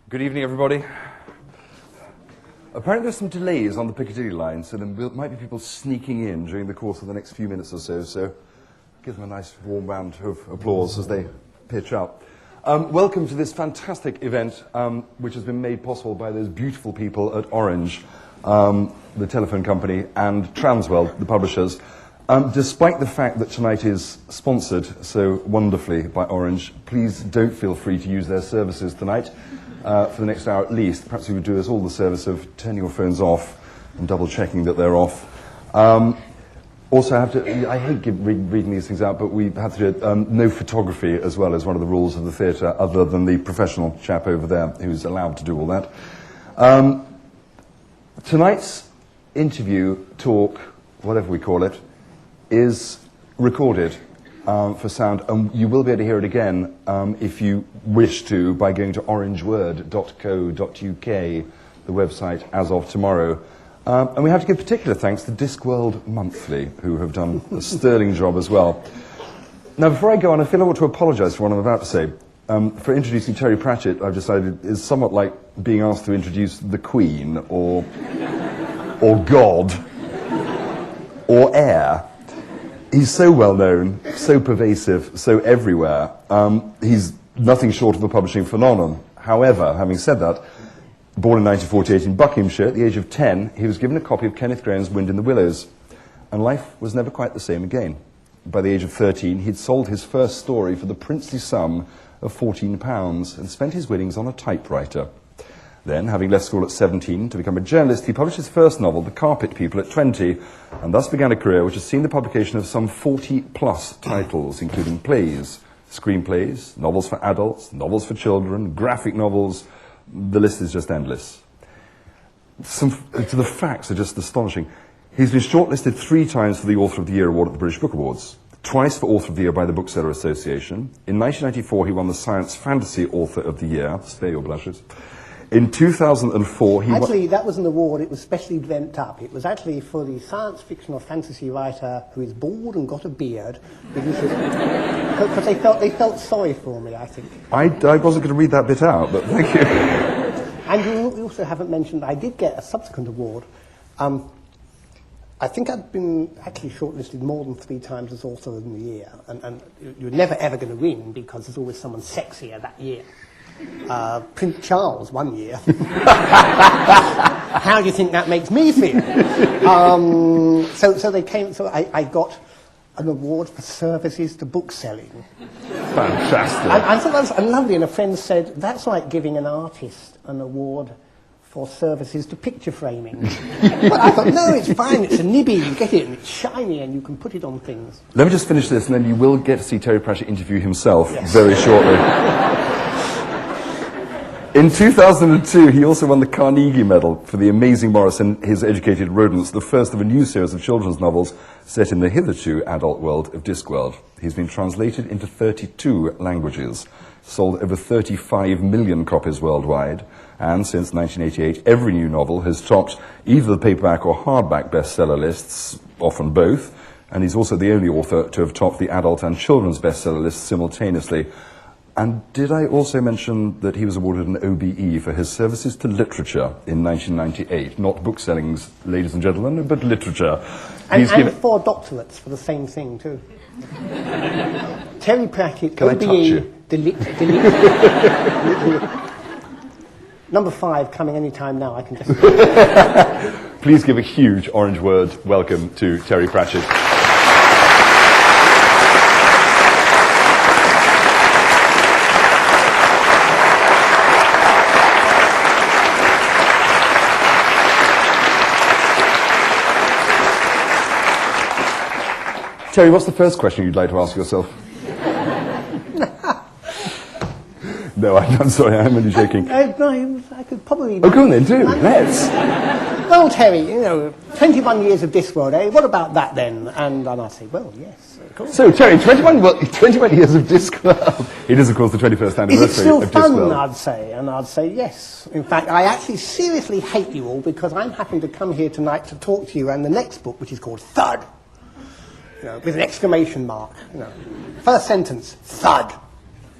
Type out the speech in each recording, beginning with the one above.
Good evening, everybody. Apparently there's some delays on the Piccadilly line, so there might be people sneaking in during the course of the next few minutes or so give them a nice warm round of applause as they pitch up. Welcome to this fantastic event, which has been made possible by those beautiful people at Orange, the telephone company, and Transworld, the publishers. Despite the fact that tonight is sponsored so wonderfully by Orange, please don't feel free to use their services tonight. For the next hour at least. Perhaps you would do us all the service of turning your phones off and double-checking that they're off. Also, I hate reading these things out, but we have to do no photography as well as one of the rules of the theatre, other than the professional chap over there who's allowed to do all that. Tonight's interview, talk, whatever we call it, is recorded for sound, and you will be able to hear it again if you wish to by going to orangeword.co.uk, the website, as of tomorrow. And we have to give particular thanks to Discworld Monthly, who have done a sterling job as well. Now, before I go on, I feel I want to apologise for what I'm about to say. For introducing Terry Pratchett, I've decided is somewhat like being asked to introduce the Queen, or God, or Air. He's so well known, so pervasive, so everywhere. He's nothing short of a publishing phenomenon. However, having said that, born in 1948 in Buckinghamshire, at the age of 10, he was given a copy of Kenneth Grahame's Wind in the Willows, and life was never quite the same again. By the age of 13, he'd sold his first story for the princely sum of £14 and spent his winnings on a typewriter. Then, having left school at 17 to become a journalist, he published his first novel, The Carpet People, at 20, and thus began a career which has seen the publication of some 40-plus titles, including plays, screenplays, novels for adults, novels for children, graphic novels. The list is just endless. The facts are just astonishing. He's been shortlisted 3 times for the Author of the Year award at the British Book Awards, twice for Author of the Year by the Bookstore Association. In 1994, he won the Science Fantasy Author of the Year. Spare your blushes. In 2004, he Actually, that was an award. It was specially dreamt up. It was actually for the science fiction or fantasy writer who is bald and got a beard, because they felt sorry for me, I think. I wasn't going to read that bit out, but thank you. And you also haven't mentioned, I did get a subsequent award. I think I'd been actually shortlisted more than 3 times as Author of the Year, and you're never ever going to win because there's always someone sexier that year. Prince Charles one year. How do you think that makes me feel? So they came. So I got an award for services to bookselling. Fantastic. I thought that was lovely. And a friend said that's like giving an artist an award for services to picture framing. But I thought, no, it's fine. It's a nibby. You get it, and it's shiny, and you can put it on things. Let me just finish this, and then you will get to see Terry Pratchett interview himself very shortly. In 2002, he also won the Carnegie Medal for The Amazing Morris and His Educated Rodents, the first of a new series of children's novels set in the hitherto adult world of Discworld. He's been translated into 32 languages, sold over 35 million copies worldwide, and since 1988, every new novel has topped either the paperback or hardback bestseller lists, often both, and he's also the only author to have topped the adult and children's bestseller lists simultaneously. And did I also mention that he was awarded an OBE for his services to literature in 1998? Not booksellings, ladies and gentlemen, but literature. And 4 doctorates for the same thing, too. Terry Pratchett, Can OBE, I touch you? delete. Number 5 coming any time now, I can just... Please give a huge Orange Word welcome to Terry Pratchett. Terry, what's the first question you'd like to ask yourself? No, I'm sorry, I'm only joking. I could probably... Oh, go on then, do. Let's. Well, Terry, 21 years of Discworld, eh? What about that then? And I'd say, well, yes, of course. So, Terry, 21 years of Discworld. It is, of course, the 21st anniversary of Discworld. Is it still fun, Discworld. I'd say? And I'd say yes. In fact, I actually seriously hate you all because I'm happy to come here tonight to talk to you and the next book, which is called Thud. With an exclamation mark. First sentence, Thud.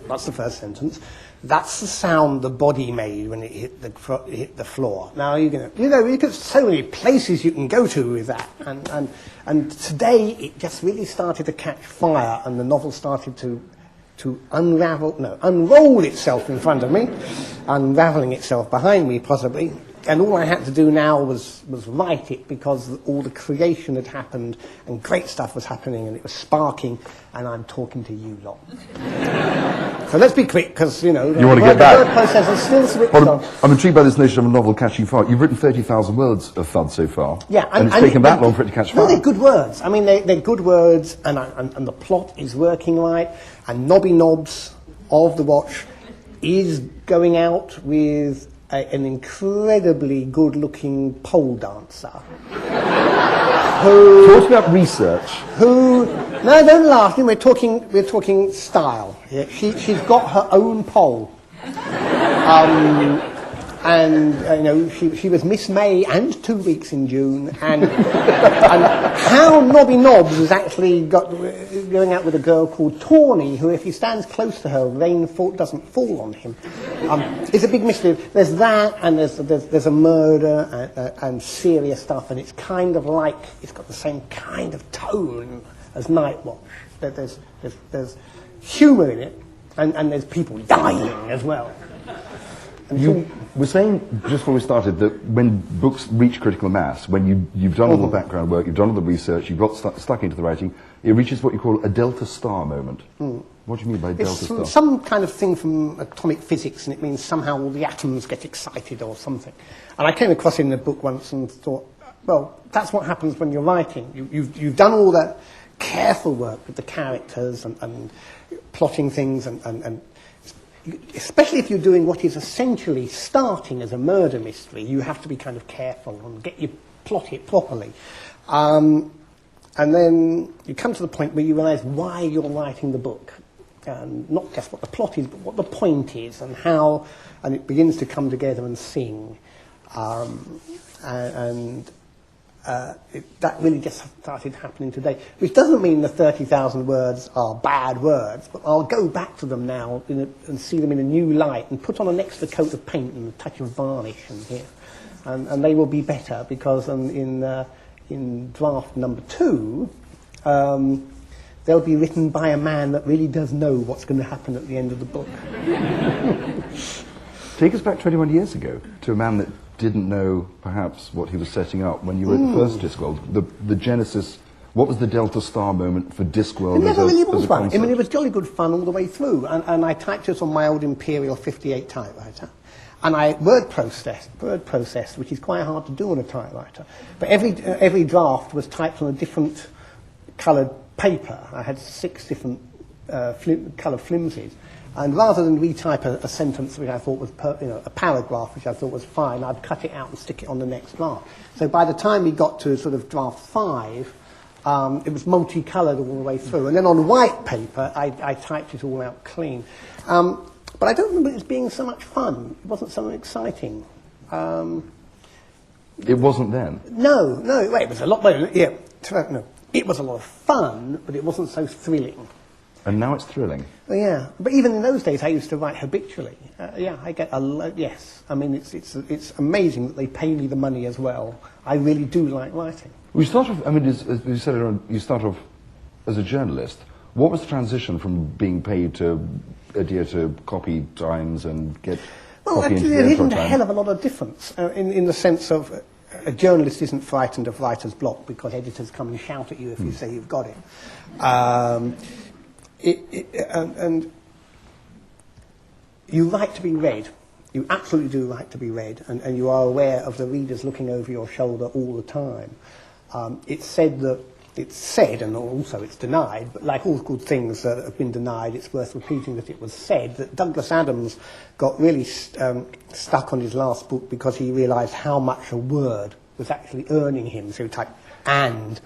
That's the first sentence. That's the sound the body made when it hit the floor. Now you got so many places you can go to with that, and today it just really started to catch fire, and the novel started to unroll itself in front of me, unraveling itself behind me possibly. And all I had to do now was write it, because all the creation had happened and great stuff was happening and it was sparking, and I'm talking to you lot. So let's be quick, because, you want to get back. The word process is still switched on. I'm intrigued by this notion of a novel catching fire. You've written 30,000 words of Thud so far. Yeah, and it's taken that long for it to catch fire. No, they're good words. I mean, they're good words, and the plot is working right, and Nobby Nobbs of the Watch is going out with an incredibly good-looking pole dancer. Talk about research. No, don't laugh. We're talking style. Yeah, she's got her own pole. And she was Miss May and 2 weeks in June, and how Nobby Nobbs has actually going out with a girl called Tawny, who, if he stands close to her, rain doesn't fall on him. It's a big mystery. There's that, and there's a murder and serious stuff, and it's kind of like it's got the same kind of tone as Night Watch. There's humour in it, and there's people dying as well. You were saying, just before we started, that when books reach critical mass, when you've done all the background work, you've done all the research, you've got stuck into the writing, it reaches what you call a delta star moment. What do you mean by delta star? It's some kind of thing from atomic physics, and it means somehow all the atoms get excited or something. And I came across it in a book once and thought, well, that's what happens when you're writing. You've done all that careful work with the characters and plotting things and especially if you're doing what is essentially starting as a murder mystery, you have to be kind of careful and plot it properly. And then you come to the point where you realise why you're writing the book. And not just what the plot is, but what the point is, and how, and it begins to come together and sing. That really just started happening today, which doesn't mean the 30,000 words are bad words, but I'll go back to them now and see them in a new light and put on an extra coat of paint and a touch of varnish in here, and they will be better, because in draft number 2 they'll be written by a man that really does know what's going to happen at the end of the book. Take us back 21 years ago to a man that didn't know, perhaps, what he was setting up when you wrote the first Discworld. The genesis, what was the Delta Star moment for Discworld? It never really was one. I mean, it was jolly good fun all the way through, and I typed it on my old Imperial 58 typewriter. And I word processed, which is quite hard to do on a typewriter. But every draft was typed on a different coloured paper. I had 6 different coloured flimsies. And rather than retype a sentence which I thought was, a paragraph which I thought was fine, I'd cut it out and stick it on the next draft. So by the time we got to sort of draft 5, it was multicoloured all the way through. And then on white paper, I typed it all out clean. But I don't remember it as being so much fun. It wasn't so exciting. It wasn't then? No, it was a lot better. Yeah, no. It was a lot of fun, but it wasn't so thrilling. And now it's thrilling. Well, yeah, but even in those days, I used to write habitually. I get a lot. Yes, I mean it's amazing that they pay me the money as well. I really do like writing. We start off. I mean, as you said earlier, you start off as a journalist. What was the transition from being paid to adhere to copy times and get? Well, actually, there isn't a hell of a lot of difference in the sense of a journalist isn't frightened of writer's block because editors come and shout at you if you say you've got it. And you like to be read. You absolutely do like to be read, and you are aware of the readers looking over your shoulder all the time. It's said, and also it's denied, but like all good things that have been denied, it's worth repeating that it was said that Douglas Adams got really stuck on his last book because he realised how much a word was actually earning him. So he typed, and.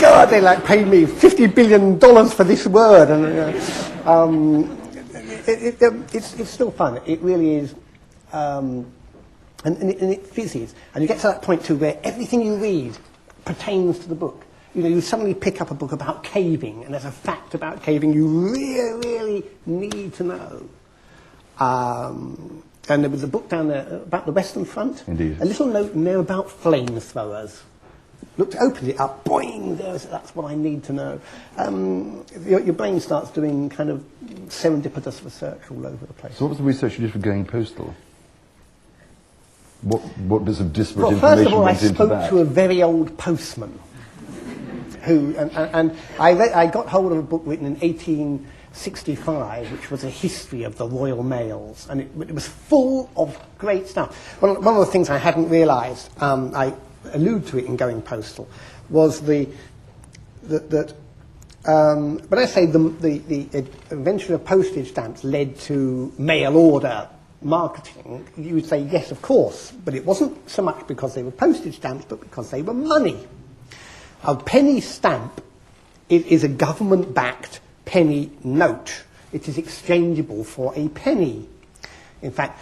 God, they paid me $50 billion for this word. And it's still fun. It really is. And it fizzes. And you get to that point too where everything you read pertains to the book. You know, you suddenly pick up a book about caving, and there's a fact about caving you really, really need to know. And there was a book down there about the Western Front. Indeed. A little note in there about flamethrowers. Opened it up, boing, that's what I need to know. Your brain starts doing kind of serendipitous research all over the place. So what was the research you did for Going Postal? What bits of disparate Well, information first of all, I went into spoke that? to a very old postman who, and I got hold of a book written in 1865, which was a history of the Royal Mails, and it was full of great stuff. One of the things I hadn't realised, I allude to it in Going Postal, was when I say the invention of postage stamps led to mail order marketing, you would say yes, of course, but it wasn't so much because they were postage stamps, but because they were money. A penny stamp is a government-backed penny note. It is exchangeable for a penny. In fact,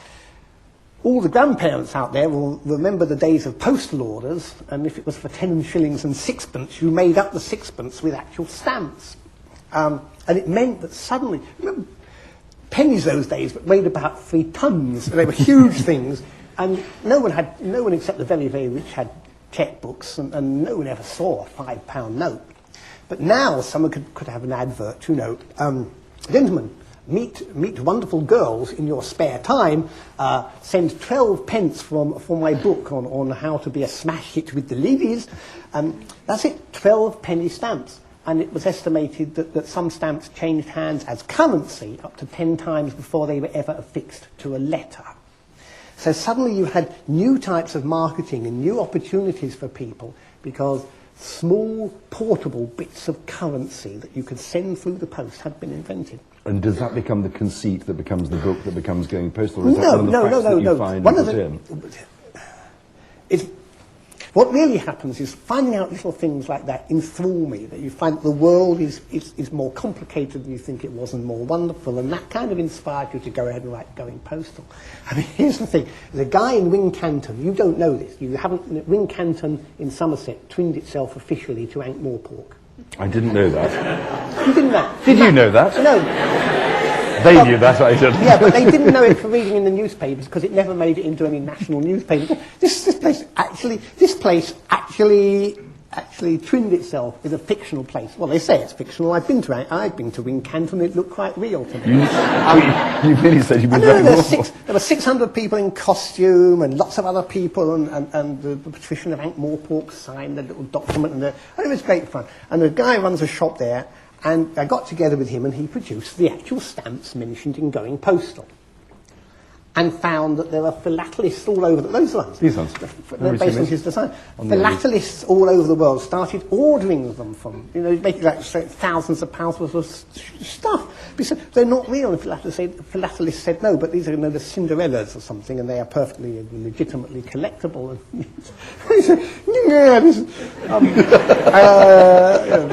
all the grandparents out there will remember the days of postal orders, and if it was for 10 shillings and sixpence, you made up the sixpence with actual stamps. And it meant that suddenly, remember, pennies those days weighed about 3 tons. They were huge things, and no one except the very, very rich had checkbooks, and no one ever saw a £5 note. But now someone could have an advert, you know, gentlemen, meet wonderful girls in your spare time, send 12 pence for my book on how to be a smash hit with the ladies. That's it, 12 penny stamps. And it was estimated that some stamps changed hands as currency up to 10 times before they were ever affixed to a letter. So suddenly you had new types of marketing and new opportunities for people because small, portable bits of currency that you could send through the post had been invented. And does that become the conceit that becomes the book that becomes Going Postal? Or is that one of the facts that you find One and of put in? What really happens is finding out little things like that enthrall me, that you find that the world is more complicated than you think it was and more wonderful, and that kind of inspired you to go ahead and write Going Postal. I mean, here's the thing. There's a guy in Wincanton, you don't know this, Wincanton in Somerset twinned itself officially to Ankh-Morpork. I didn't know that. You didn't know? Did you know that? No. They knew that, I didn't. Yeah, but they didn't know it for reading in the newspapers because it never made it into any national newspaper. This place actually twinned itself with a fictional place. Well, they say it's fictional. I've been to Wincanton. It looked quite real to me. You really said you'd been very normal. There were 600 people in costume and lots of other people, and the patrician of Ankh-Morpork signed a little document, and it was great fun. And the guy runs a shop there. And I got together with him and he produced the actual stamps mentioned in Going Postal. And found that there are philatelists all over those ones. These ones? They're based on his design. Philatelists all over the world started ordering them from, making like thousands of pounds worth of stuff. Because they're not real. And philatelists said no, but these are the Cinderellas or something, and they are perfectly legitimately collectible. And he said, yeah,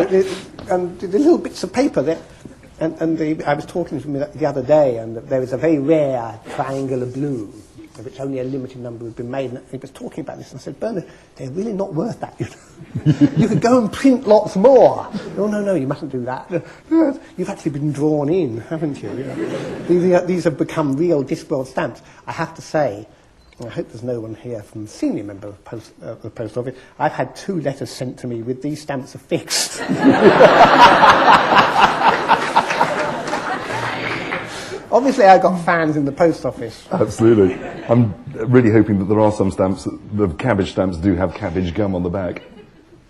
this and the little bits of paper there. I was talking to him the other day, and there is a very rare triangular blue, of which only a limited number have been made. And he was talking about this, and I said, Bernard, they're really not worth that. You could go and print lots more. Oh, no, you mustn't do that. You've actually been drawn in, haven't you? These have become real Discworld stamps. I have to say, I hope there's no one here from the senior member of the post office. I've had 2 letters sent to me with these stamps affixed. Obviously, I got fans in the post office. Absolutely. I'm really hoping that there are some stamps, the cabbage stamps do have cabbage gum on the back.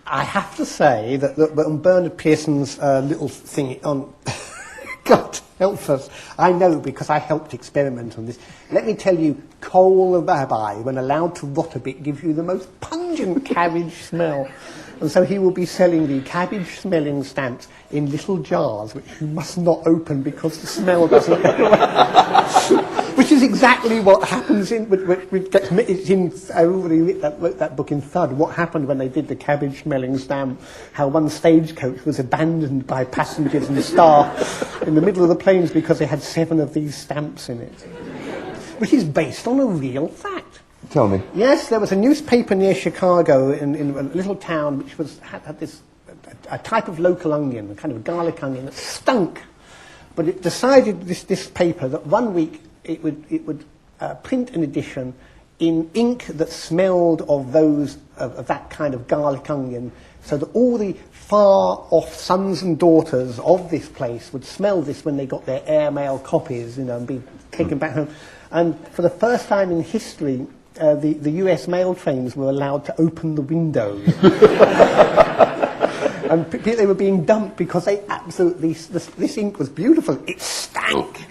I have to say that on Bernard Pearson's little thing on... God help us. I know because I helped experiment on this. Let me tell you, coal the rabbi, when allowed to rot a bit, gives you the most pungent cabbage smell. And so he will be selling the cabbage-smelling stamps in little jars, which you must not open because the smell doesn't go away. Which is exactly what happens I already wrote that book in Thud, what happened when they did the cabbage-smelling stamp, how one stagecoach was abandoned by passengers and staff in the middle of the plains because they had 7 of these stamps in it. Which is based on a real fact. Tell me. Yes, there was a newspaper near Chicago in a little town which had this a type of local onion, a kind of garlic onion that stunk. But it decided, this paper, that 1 week it would print an edition in ink that smelled of that kind of garlic onion, so that all the far-off sons and daughters of this place would smell this when they got their airmail copies, and be taken back home. And for the first time in history, the US mail trains were allowed to open the windows. And they were being dumped because they absolutely, this ink was beautiful. It stank.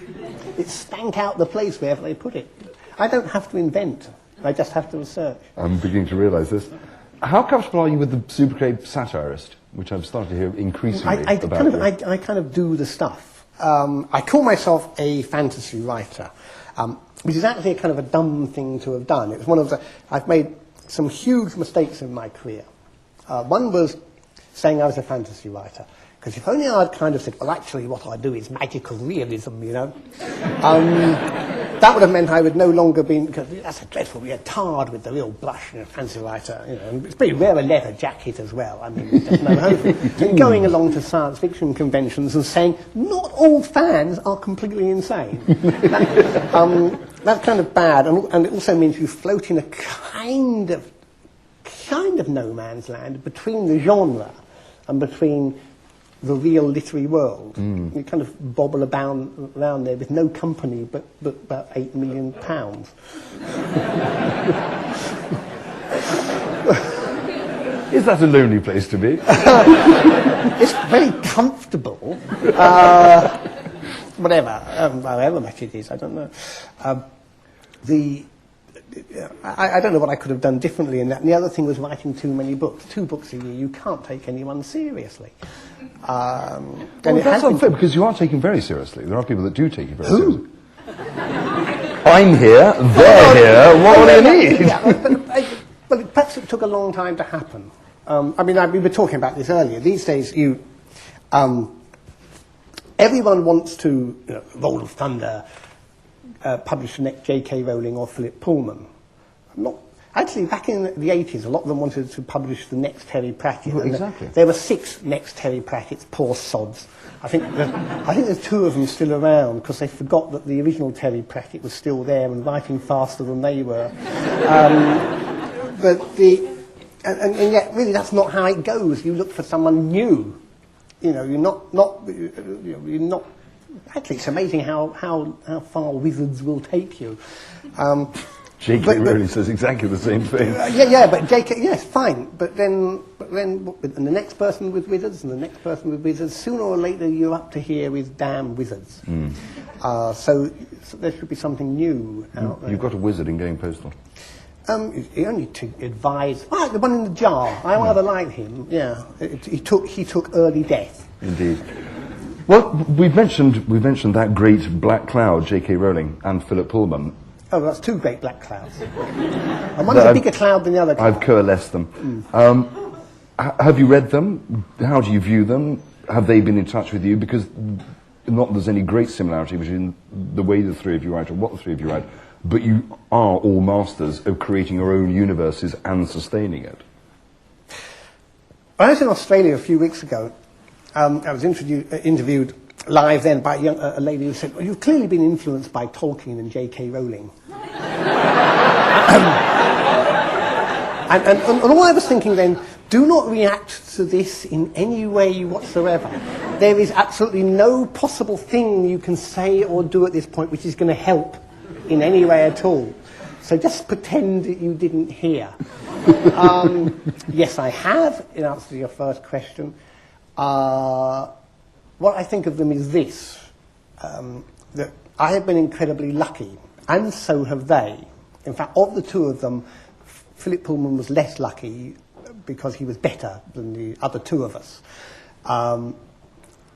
It stank out the place wherever they put it. I don't have to invent. I just have to research. I'm beginning to realise this. How comfortable are you with the Supercrape satirist, which I've started to hear increasingly about? I kind of do the stuff. I call myself a fantasy writer, which is actually a kind of a dumb thing to have done. It's one of the... I've made some huge mistakes in my career. One was saying I was a fantasy writer. Because if only I'd kind of said, well, actually what I do is magical realism, that would have meant I would no longer be... Because that's a dreadful... We're tarred with the real blush, fantasy writer. And it's pretty rare a leather jacket as well. I mean, there's no hope. And going along to science fiction conventions and saying, not all fans are completely insane. That's kind of bad. And it also means you float in a kind of no man's land between the genre and between the real literary world. You kind of bobble around there with no company but about £8 million. Is that a lonely place to be? It's very comfortable. Whatever, however much it is, I don't know. I don't know what I could have done differently in that. And the other thing was writing too many books. 2 books a year, you can't take anyone seriously. Well, that's unfair, because you are taken very seriously. There are people that do take you very seriously. I'm here, they're here, what do you need? Yeah, but perhaps it took a long time to happen. We were talking about this earlier. These days, everyone wants to, Roll of Thunder, publish the next J.K. Rowling or Philip Pullman. Actually, back in the 80s, a lot of them wanted to publish the next Terry Pratchett. Well, exactly. There were 6 next Terry Pratchett's, poor sods. I think there's 2 of them still around because they forgot that the original Terry Pratchett was still there and writing faster than they were. And yet, really, that's not how it goes. You look for someone new. You're not. Actually, it's amazing how far wizards will take you. J.K. Rowling says exactly the same thing. But J.K. Yes, fine. But then, and the next person with wizards, and the next person with wizards. Sooner or later, you're up to here with damn wizards. So there should be something new out there. You've got a wizard in Going Postal. He only to advise. The one in the jar. I rather like him. Yeah, he took early death. Indeed. Well, we've mentioned that great black cloud, J.K. Rowling and Philip Pullman. Oh, that's 2 great black clouds. And one's a bigger cloud than the other cloud. I've coalesced them. Have you read them? How do you view them? Have they been in touch with you? Because not there's any great similarity between the way the 3 of you write or what the 3 of you write, but you are all masters of creating your own universes and sustaining it. I was in Australia a few weeks ago. I was interviewed live then by a lady who said, well, you've clearly been influenced by Tolkien and J.K. Rowling. and all I was thinking then, do not react to this in any way whatsoever. There is absolutely no possible thing you can say or do at this point which is going to help in any way at all. So just pretend that you didn't hear. Yes, I have, in answer to your first question. What I think of them is this, that I have been incredibly lucky, and so have they. In fact, of the 2 of them, Philip Pullman was less lucky because he was better than the other 2 of us.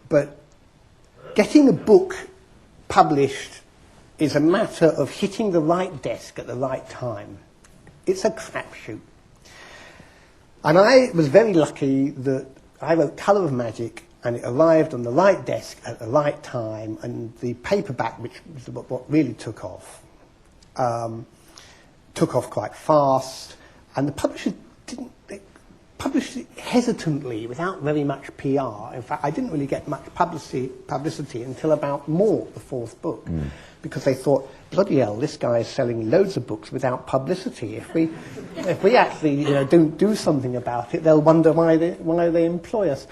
But getting a book published is a matter of hitting the right desk at the right time. It's a crapshoot. And I was very lucky that I wrote Colour of Magic, and it arrived on the right desk at the right time, and the paperback, which was what really took off quite fast, and the publishers published it hesitantly, without very much PR. In fact, I didn't really get much publicity until about Mort, the fourth book, because they thought, bloody hell, this guy is selling loads of books without publicity. If we actually don't do something about it, they'll wonder why they employ us.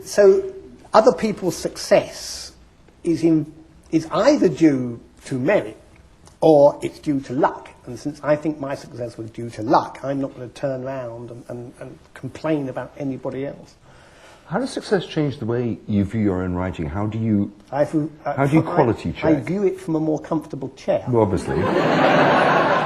So other people's success is either due to merit or it's due to luck. And since I think my success was due to luck, I'm not going to turn around and complain about anybody else. How does success change the way you view your own writing? How do you quality check? I view it from a more comfortable chair. Well, obviously.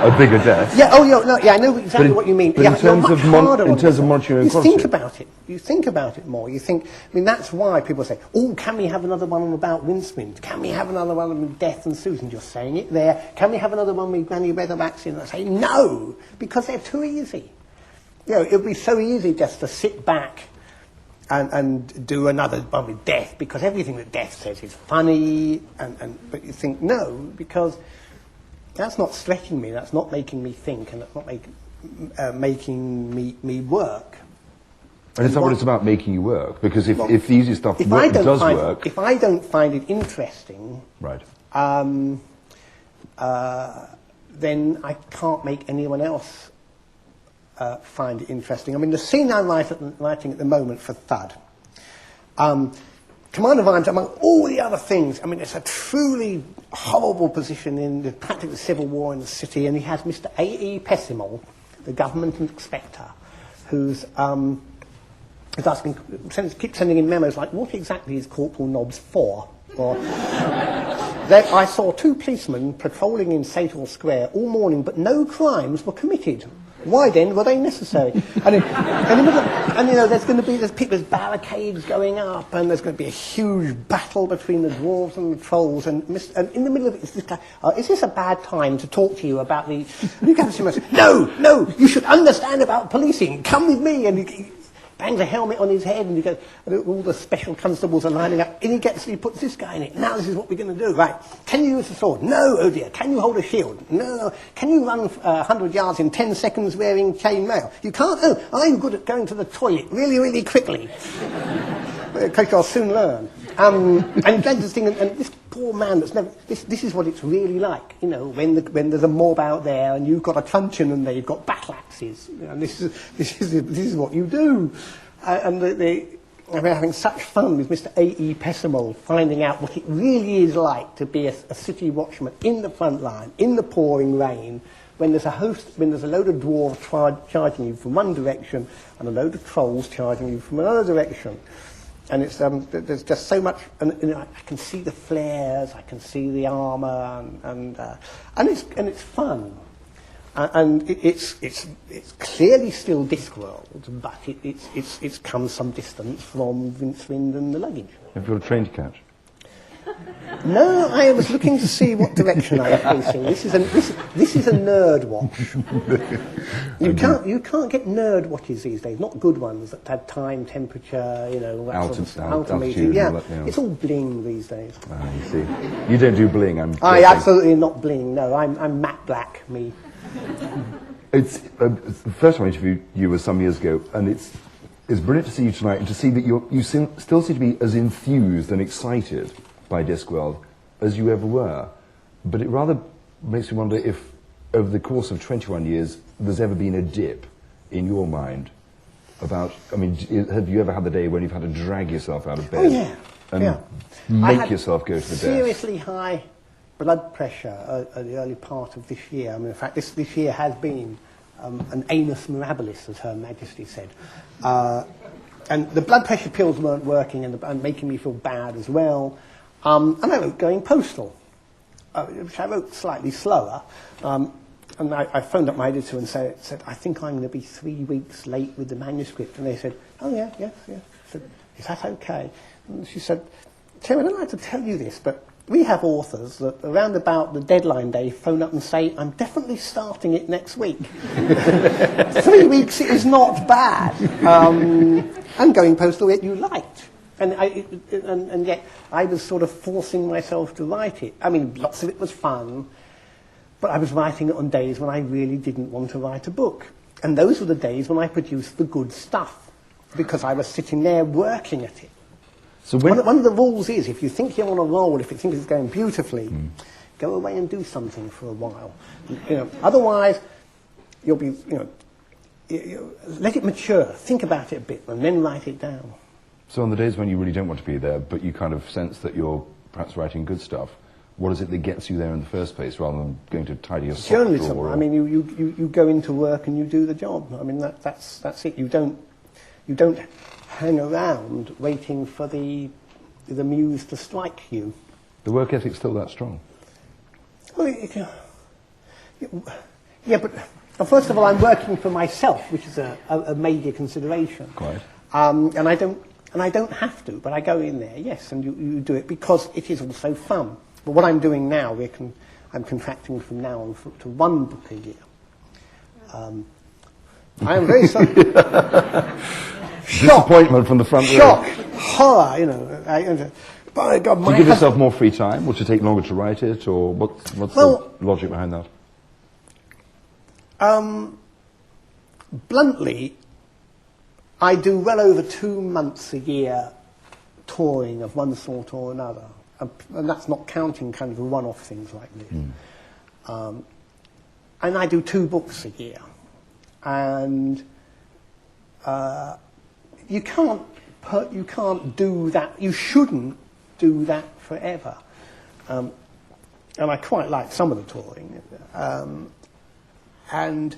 A bigger desk. Yeah, I know exactly what you mean. But in terms of monitoring your own quality. You think about it more. You think, that's why people say, oh, can we have another one about Rincewind? Can we have another one with Death and Susan? You're saying it there. Can we have another one with Granny Weatherwax? And I say, no, because they're too easy. It would be so easy just to sit back and do another one with Death, because everything that Death says is funny, but you think, no, because that's not stretching me, that's not making me think, and that's not making me work. And it's not what it's about, making you work, because if the easy stuff does work... If I don't find it interesting, right, then I can't make anyone else find it interesting. The scene I'm writing at the moment for Thud, Commander Vimes, among all the other things, it's a truly horrible position in the practical civil war in the city, and he has Mr. A.E. Pessimol, the government inspector, who's asking, keeps sending in memos like, what exactly is Corporal Nobbs for? Or, I saw 2 policemen patrolling in Sator Square all morning, but no crimes were committed. Why then were they necessary? There's there's barricades going up, and there's going to be a huge battle between the dwarves and the trolls, and in the middle of it is this guy, is this a bad time to talk to you about the... And you go to him and say, no, you should understand about policing, come with me, and he bangs a helmet on his head, and all the special constables are lining up, and he puts this guy in it. Now this is what we're going to do, right? Can you use a sword? No, oh dear. Can you hold a shield? No. Can you run 100 yards in 10 seconds wearing chainmail? You can't? Oh, I'm good at going to the toilet really, really quickly. Because I'll soon learn. And this thing, and this poor man that's never... This is what it's really like, when there's a mob out there and you've got a truncheon and they've got battle axes. And this is what you do. And I'm having such fun with Mr. A.E. Pessimol, finding out what it really is like to be a city watchman in the front line, in the pouring rain, when there's a load of dwarves charging you from one direction and a load of trolls charging you from another direction. And it's there's just so much, and I can see the flares, I can see the armour, and it's fun, and it's clearly still Discworld, but it's come some distance from Rincewind and the Luggage. Have you got a train to catch? No, I was looking to see what direction I was facing. This is a nerd watch. You can't get nerd watches these days. Not good ones that have time, temperature, altitude. Yeah, it's all bling these days. You see, you don't do bling. I absolutely not bling. No, I'm matte black. Me. It's the first time I interviewed you was some years ago, and it's brilliant to see you tonight and to see that you still seem to be as enthused and excited by Discworld as you ever were. But it rather makes me wonder if, over the course of 21 years, there's ever been a dip in your mind about... have you ever had the day when you've had to drag yourself out of bed and make yourself go to the desk? Seriously high blood pressure at the early part of this year. In fact, this year has been an annus mirabilis, as Her Majesty said. And the blood pressure pills weren't working and making me feel bad as well. And I wrote Going Postal, which I wrote slightly slower. And I phoned up my editor and said, I think I'm going to be 3 weeks late with the manuscript. And they said, oh, yes. I said, is that okay? And she said, Tim, I don't like to tell you this, but we have authors that around about the deadline day phone up and say, I'm definitely starting it next week. 3 weeks is not bad. And Going Postal you liked. And yet I was sort of forcing myself to write it. Lots of it was fun, but I was writing it on days when I really didn't want to write a book. And those were the days when I produced the good stuff, because I was sitting there working at it. So one of the rules is, if you think you're on a roll, if you think it's going beautifully, go away and do something for a while. Otherwise, you'll be, let it mature, think about it a bit, and then write it down. So on the days when you really don't want to be there, but you kind of sense that you're perhaps writing good stuff, what is it that gets you there in the first place, rather than going to tidy your sock journalism. drawer? I mean, you go into work and you do the job. I mean, that's it. You don't hang around waiting for the muse to strike you. The work ethic's still that strong? Well, yeah, but first of all, I'm working for myself, which is a major consideration. Quite. And I don't have to, but I go in there, yes, and you do it because it is also fun. But what I'm doing now, I'm contracting from now on to 1 book a year. I am very sorry. Disappointment from the front row. Shock, horror, by God, do you give yourself more free time, or to take longer to write it, or what's the logic behind that? Bluntly, I do well over 2 months a year touring of one sort or another. And that's not counting kind of one-off things like this. And I do 2 books a year. And you can't do that, you shouldn't do that forever. And I quite like some of the touring. And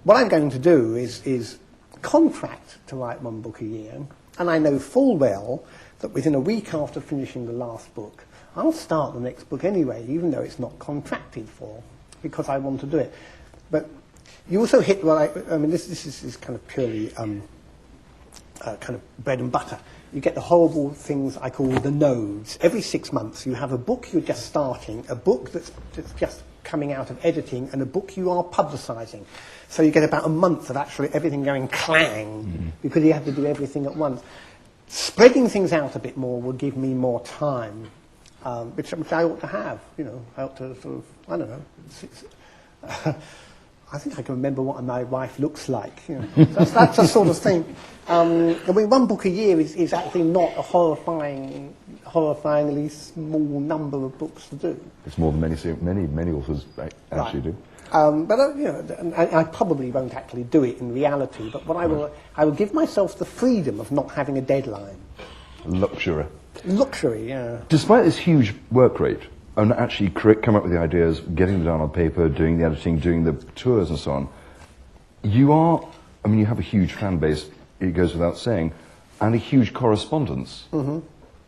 what I'm going to do is contract to write 1 book a year, and I know full well that within a week after finishing the last book, I'll start the next book anyway, even though it's not contracted for, because I want to do it. But you also hit, this is kind of purely kind of bread and butter. You get the horrible things I call the nodes. Every 6 months you have a book you're just starting, a book that's just coming out of editing, and a book you are publicising. So you get about a month of actually everything going clang, because you have to do everything at once. Spreading things out a bit more will give me more time, which I ought to have. I ought to sort of, I don't know. I think I can remember what my wife looks like. That's the sort of thing. I mean, 1 book a year is actually not a horrifyingly small number of books to do. It's more than many authors actually do. But I probably won't actually do it in reality. But what I will give myself the freedom of not having a deadline. Luxury. Luxury, yeah. Despite this huge work rate, and actually come up with the ideas, getting them down on paper, doing the editing, doing the tours and so on, you have a huge fan base, it goes without saying, and a huge correspondence,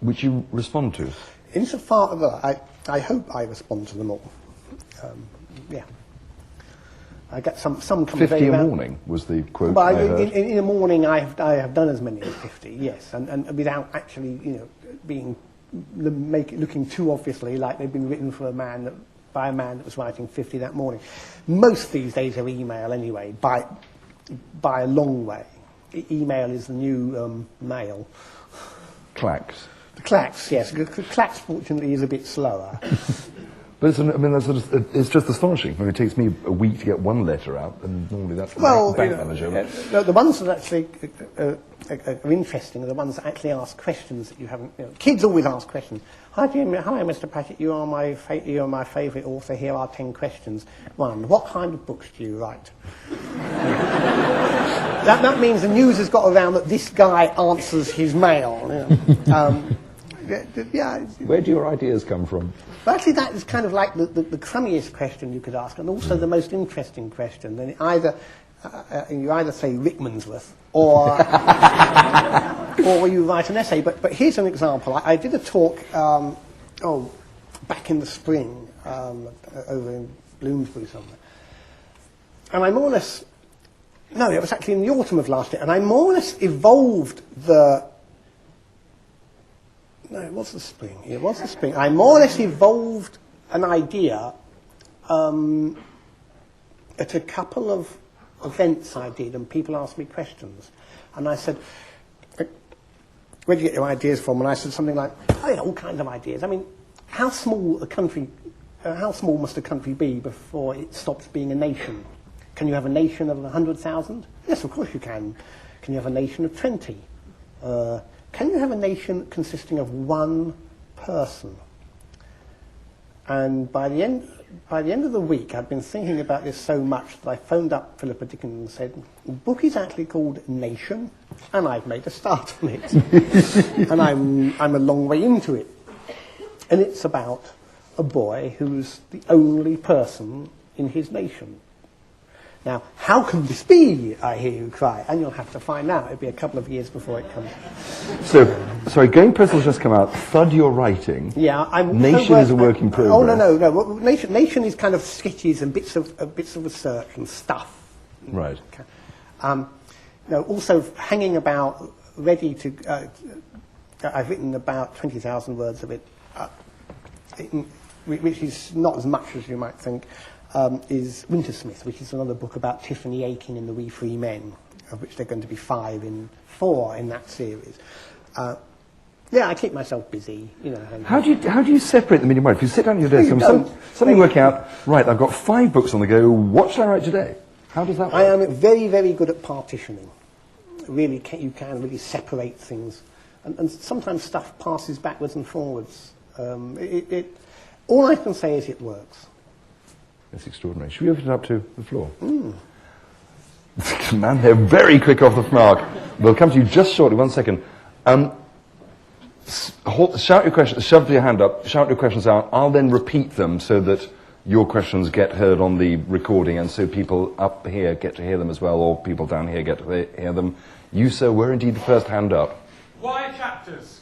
which you respond to. Insofar as I hope I respond to them all. Yeah. I get some 50 a morning was the quote I heard. In a morning I have done as many as 50, yes, and without actually looking too obviously like they've been written by a man that was writing 50 that morning. Most these days are email anyway, by a long way. Email is the new mail. Clacks. The clacks, yes. Clacks, fortunately, is a bit slower. But it's just astonishing. It takes me a week to get 1 letter out, and normally that's bank manager. The ones that actually are interesting are the ones that actually ask questions that you haven't. Kids always ask questions. Hi, Mr. Pratchett. You are my favourite author. Here are 10 questions. 1. What kind of books do you write? that means the news has got around that this guy answers his mail. Where do your ideas come from? But actually, that is kind of like the crummiest question you could ask, and also the most interesting question. And you either say Rickmansworth or you write an essay. But here's an example. I did a talk back in the spring over in Bloomsbury somewhere, and I more or less it was actually in the autumn of last year, and I more or less evolved the. No, it was the spring. It was the spring. I more or less evolved an idea at a couple of events I did, and people asked me questions. And I said, where do you get your ideas from? And I said something like, all kinds of ideas. I mean, how small must a country be before it stops being a nation? Can you have a nation of 100,000? Yes, of course you can. Can you have a nation of 20? Can you have a nation consisting of one person? And by the end of the week, I'd been thinking about this so much that I phoned up Philippa Dickens and said, the book is actually called Nation, and I've made a start on it. And I'm a long way into it. And it's about a boy who's the only person in his nation. Now, how can this be, I hear you cry? And you'll have to find out. It'll be a couple of years before it comes. So, sorry, Going Postal's just come out. Thud, you're writing. Yeah, Nation is a work in progress. Oh, no. Well, Nation is kind of sketches and bits of research and stuff. Right. Also hanging about, ready to... I've written about 20,000 words of it, which is not as much as you might think. Is Wintersmith, which is another book about Tiffany Aching and the We Free Men, of which there are going to be 4 in that series. Yeah, I keep myself busy, you know. How do you separate them in your mind? If you sit down at your desk and suddenly work out, right, I've got 5 books on the go, what should I write today? How does that work? I am very, very good at partitioning. Really, you can really separate things. And sometimes stuff passes backwards and forwards. All I can say is it works. That's extraordinary. Should we open it up to the floor? Man, they're very quick off the mark. We'll come to you just shortly. 1 second. Shout your questions, shove your hand up, shout your questions out. I'll then repeat them so that your questions get heard on the recording and so people up here get to hear them as well, or people down here get to hear them. You, sir, were indeed the first hand up. Why chapters?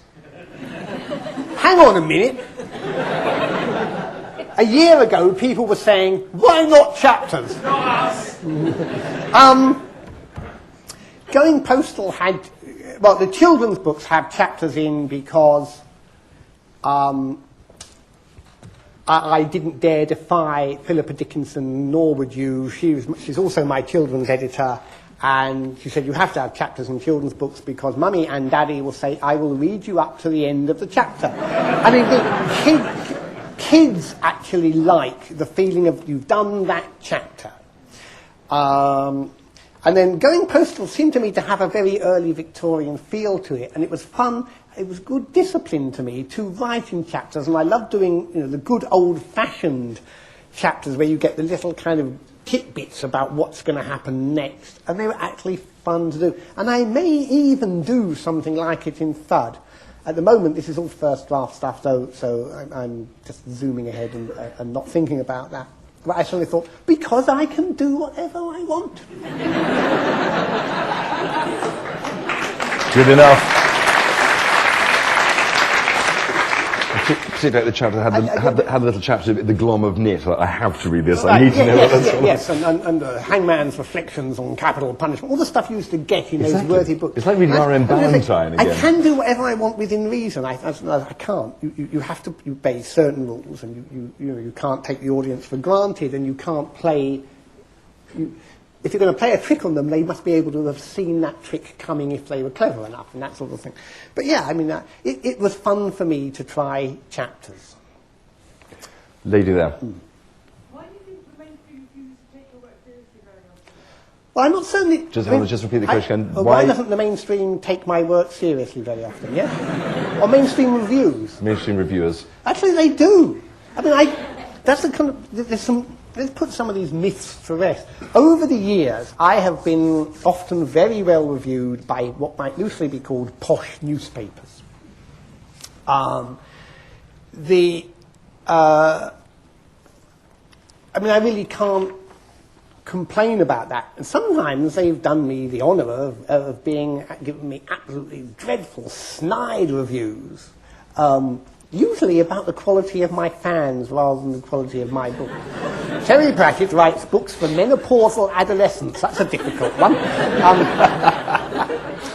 Hang on a minute. A year ago, people were saying, why not chapters? Not us! Going Postal had... Well, the children's books have chapters in because I didn't dare defy Philippa Dickinson, nor would you. She's also my children's editor, and she said, you have to have chapters in children's books because Mummy and Daddy will say, I will read you up to the end of the chapter. I mean, kids actually like the feeling of you've done that chapter. And then Going Postal seemed to me to have a very early Victorian feel to it, and it was fun. It was good discipline to me to write in chapters, and I love doing, you know, the good old-fashioned chapters where you get the little kind of tidbits about what's going to happen next, and they were actually fun to do. And I may even do something like it in Thud. At the moment, this is all first draft stuff, so I'm just zooming ahead and not thinking about that. But I suddenly thought, because I can do whatever I want. Good enough. Particularly the chapter had the little chapter, the glom of knit. Like, I have to read this. I need to know what that's all about. Yes, and Hangman's reflections on capital punishment. All the stuff you used to get in those worthy books. It's like reading R.M. Ballantyne again. I can do whatever I want within reason. I can't. You have to obey certain rules, and you can't take the audience for granted, and you can't play. If you're going to play a trick on them, they must be able to have seen that trick coming if they were clever enough, and that sort of thing. But yeah, I mean, it was fun for me to try chapters. Lady there. Why do you think the mainstream refuse to take your work seriously very often? Well, I'm not certainly... Just repeat the question. Why doesn't the mainstream take my work seriously very often, yeah? Or mainstream reviews? Mainstream reviewers. Actually, they do. I mean, that's the kind of... Let's put some of these myths to rest. Over the years, I have been often very well reviewed by what might loosely be called posh newspapers. I really can't complain about that. And sometimes they've done me the honour of giving me absolutely dreadful, snide reviews. Usually about the quality of my fans rather than the quality of my book. Terry Pratchett writes books for menopausal adolescents. That's a difficult one.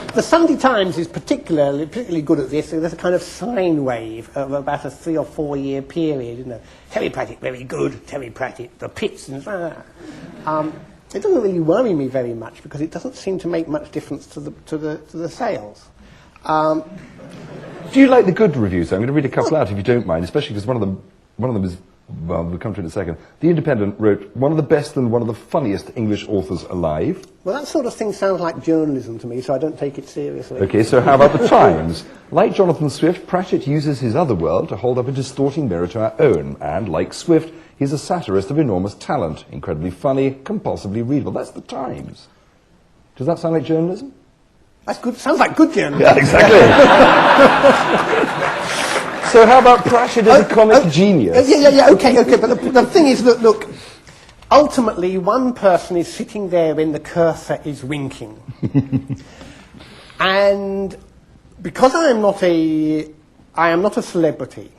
The Sunday Times is particularly good at this. There's a kind of sine wave of about a 3 or 4 year period. You know, Terry Pratchett very good. Terry Pratchett the pits and it doesn't really worry me very much because it doesn't seem to make much difference to the sales. Do you like the good reviews? I'm going to read a couple out if you don't mind, especially because one of them is well, we'll come to it in a second. The Independent wrote one of the best and one of the funniest English authors alive. Well, that sort of thing sounds like journalism to me, so I don't take it seriously. Okay, so how about the Times? Like Jonathan Swift, Pratchett uses his other world to hold up a distorting mirror to our own, and like Swift, he's a satirist of enormous talent, incredibly funny, compulsively readable. That's the Times. Does that sound like journalism? That's good. Sounds like good journalism. Yeah, exactly. So how about Pratchett as a comic genius? Yeah, okay. But the thing is that, look, ultimately one person is sitting there when the cursor is winking. And because I am not a celebrity,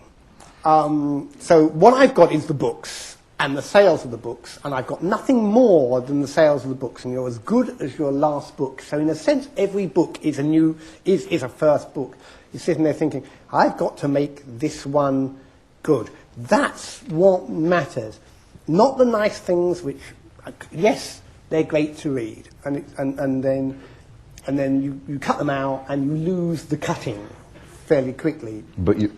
so what I've got is the books and the sales of the books, and I've got nothing more than the sales of the books, and you're as good as your last book. So in a sense, every book is a first book. You're sitting there thinking, I've got to make this one good. That's what matters. Not the nice things which, yes, they're great to read, and then you cut them out and you lose the cutting fairly quickly. But your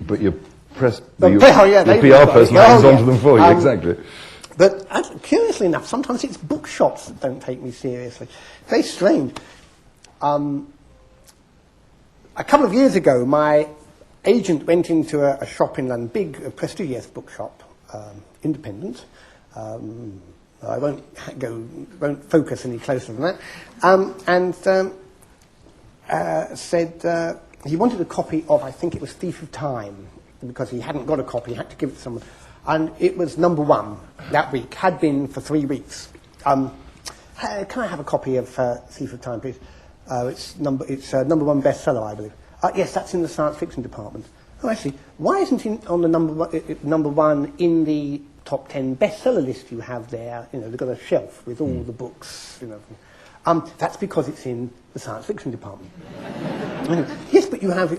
PR PR person hangs on to them for you, exactly. But curiously enough, sometimes it's bookshops that don't take me seriously. Very strange. A couple of years ago, my agent went into a shop in London, big, prestigious bookshop, independent. I won't focus any closer than that. And said he wanted a copy of, I think it was Thief of Time, because he hadn't got a copy, he had to give it to someone. And it was #1 that week, had been for 3 weeks. Can I have a copy of Thief of Time, please? It's #1 bestseller, I believe. Yes, that's in the science fiction department. Oh, actually, why isn't it on the #1 in the top 10 bestseller list you have there? You know, they've got a shelf with all the books, you know. That's because it's in the science fiction department. Yes, but you have a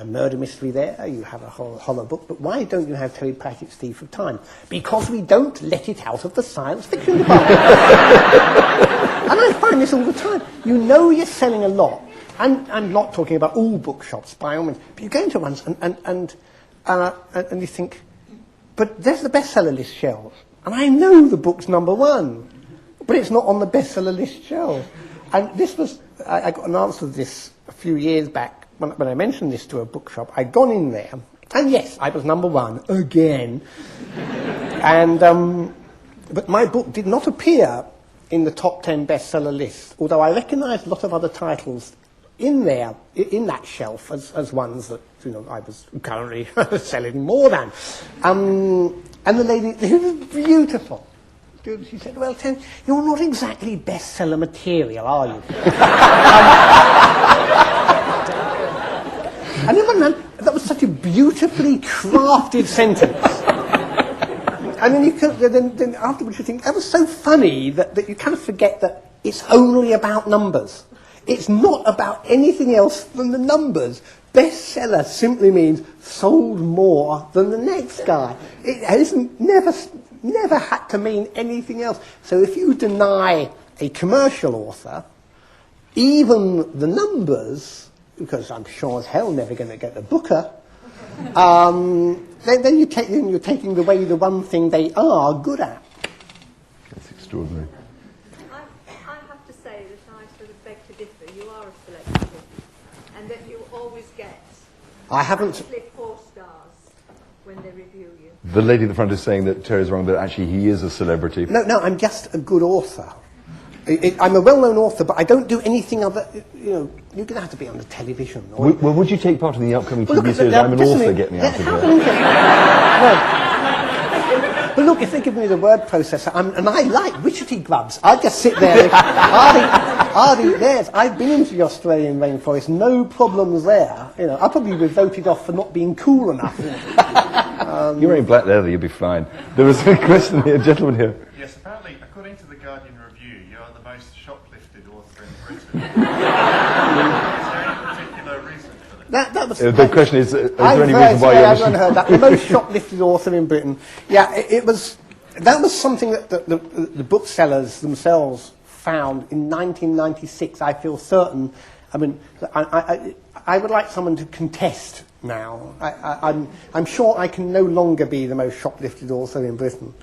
murder mystery there, you have a horror book, but why don't you have Terry Pratchett's Thief of Time? Because we don't let it out of the science fiction department. And I find this all the time. You know you're selling a lot, and I'm not talking about all bookshops by all means, but you go into ones and you think, but there's the bestseller list shelves, and I know the book's #1. But it's not on the bestseller list shelf. And this was, I got an answer to this a few years back when I mentioned this to a bookshop. I'd gone in there, and yes, I was #1 again. And, but my book did not appear in the top 10 bestseller list, although I recognised a lot of other titles in there, in that shelf, as ones that, you know, I was currently selling more than. And the lady, it was beautiful. She said, well, Tim, you're not exactly bestseller material, are you? And then that was such a beautifully crafted sentence. And then afterwards you think, that was so funny that you kind of forget that it's only about numbers. It's not about anything else than the numbers. Bestseller simply means sold more than the next guy. It hasn't never had to mean anything else. So if you deny a commercial author, even the numbers, because I'm sure as hell never going to get a Booker, then you're taking away the one thing they are good at. That's extraordinary. I have to say that I sort of beg to differ. You are a celebrity, and that you always get actually 4 stars when they review you. The lady at the front is saying that Terry's wrong, that actually he is a celebrity. No, I'm just a good author. I'm a well-known author, but I don't do anything other, you know, you're going to have to be on the television. Or Well, would you take part in the upcoming TV series, I'm an author, get me out of here? But look, if they give me the word processor, and I like witchetty grubs, I'd just sit there, I'd eat theirs. I've been into the Australian rainforest, no problems there. You know, I'll probably be voted off for not being cool enough. You're wearing black leather, you'll be fine. There was a question here, a gentleman here. Yes, apparently, according to the Guardian Review, you are the most shoplifted author in Britain. Is there any particular reason for that? That was, The question is there any reason why I've heard that. The most shoplifted author in Britain. Yeah, that was something that the booksellers themselves found in 1996. I feel certain. I mean, I would like someone to contest now. I'm sure I can no longer be the most shoplifted author in Britain.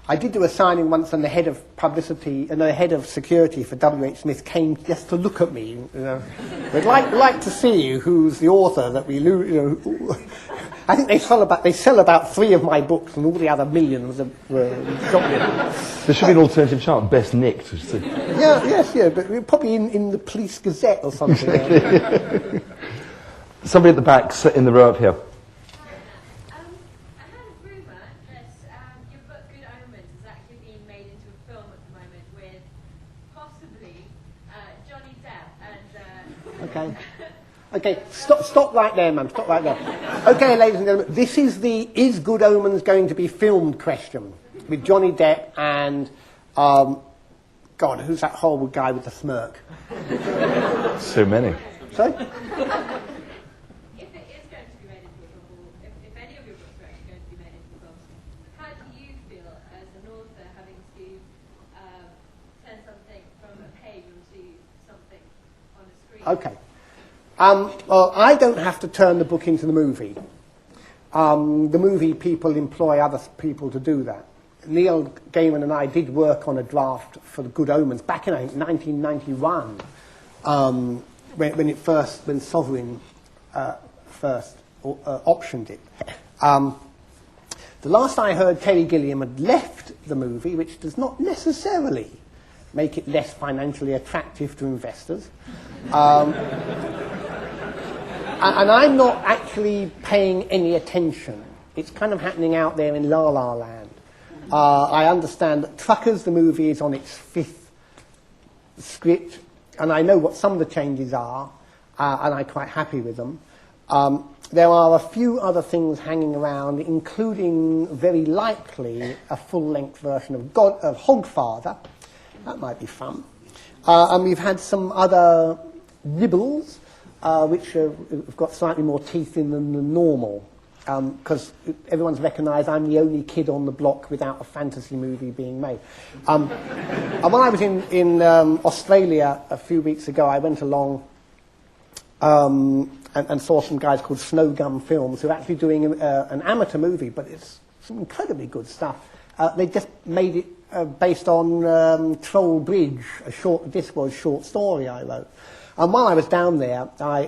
I did do a signing once, and the head of publicity and the head of security for W.H. Smith came just to look at me. You know, they'd like to see who's the author that we lose. You know, I think they sell about 3 of my books, and all the other millions were shoplifted. There should be an alternative chart, best nicked. Yeah, but probably in the Police Gazette or something. Somebody at the back, in the row up here. Okay, stop right there, ma'am. Stop right there. Okay, ladies and gentlemen, this is the "Is Good Omens going to be filmed?" question with Johnny Depp and God, who's that horrible guy with the smirk? So many. Sorry? If it is going to be made into a film, if any of your books are actually going to be made into films, how do you feel as an author having to turn something from a page into something on a screen? Okay. Well, I don't have to turn the book into the movie. The movie people employ other people to do that. Neil Gaiman and I did work on a draft for The Good Omens back in, I think, 1991, when Sovereign first optioned it. The last I heard, Terry Gilliam had left the movie, which does not necessarily make it less financially attractive to investors. And I'm not actually paying any attention. It's kind of happening out there in La La Land. I understand that Truckers, the movie, is on its 5th script, and I know what some of the changes are, and I'm quite happy with them. There are a few other things hanging around, including, very likely, a full-length version of Hogfather. That might be fun. And we've had some other nibbles, which have got slightly more teeth in them than normal, because everyone's recognised I'm the only kid on the block without a fantasy movie being made. And when I was in Australia a few weeks ago, I went along and saw some guys called Snowgum Films who are actually doing an amateur movie, but it's some incredibly good stuff. They just made it based on Troll Bridge, a Discworld short story I wrote. And while I was down there, I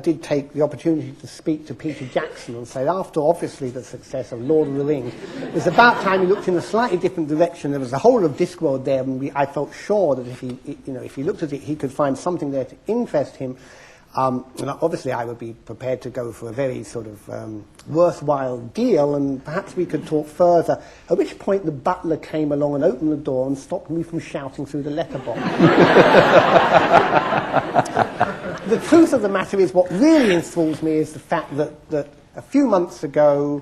did take the opportunity to speak to Peter Jackson and say, after obviously the success of Lord of the Rings, it was about time he looked in a slightly different direction. There was the whole of Discworld there, and I felt sure that if he looked at it, he could find something there to interest him. And obviously I would be prepared to go for a very sort of worthwhile deal, and perhaps we could talk further, at which point the butler came along and opened the door and stopped me from shouting through the letterbox. The truth of the matter is, what really enthralls me is the fact that a few months ago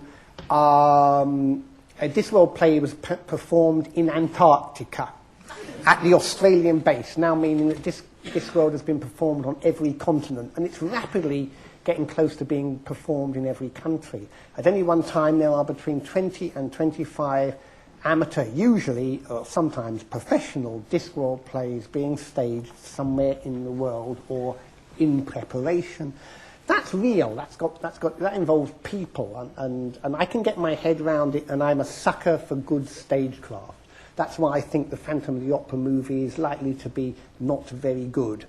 a Discworld play was performed in Antarctica at the Australian base, now meaning that Discworld has been performed on every continent, and it's rapidly getting close to being performed in every country. At any one time, there are between 20 and 25 amateur, usually, or sometimes professional, Discworld plays being staged somewhere in the world or in preparation. That's real. That involves people, and I can get my head around it, and I'm a sucker for good stagecraft. That's why I think the Phantom of the Opera movie is likely to be not very good.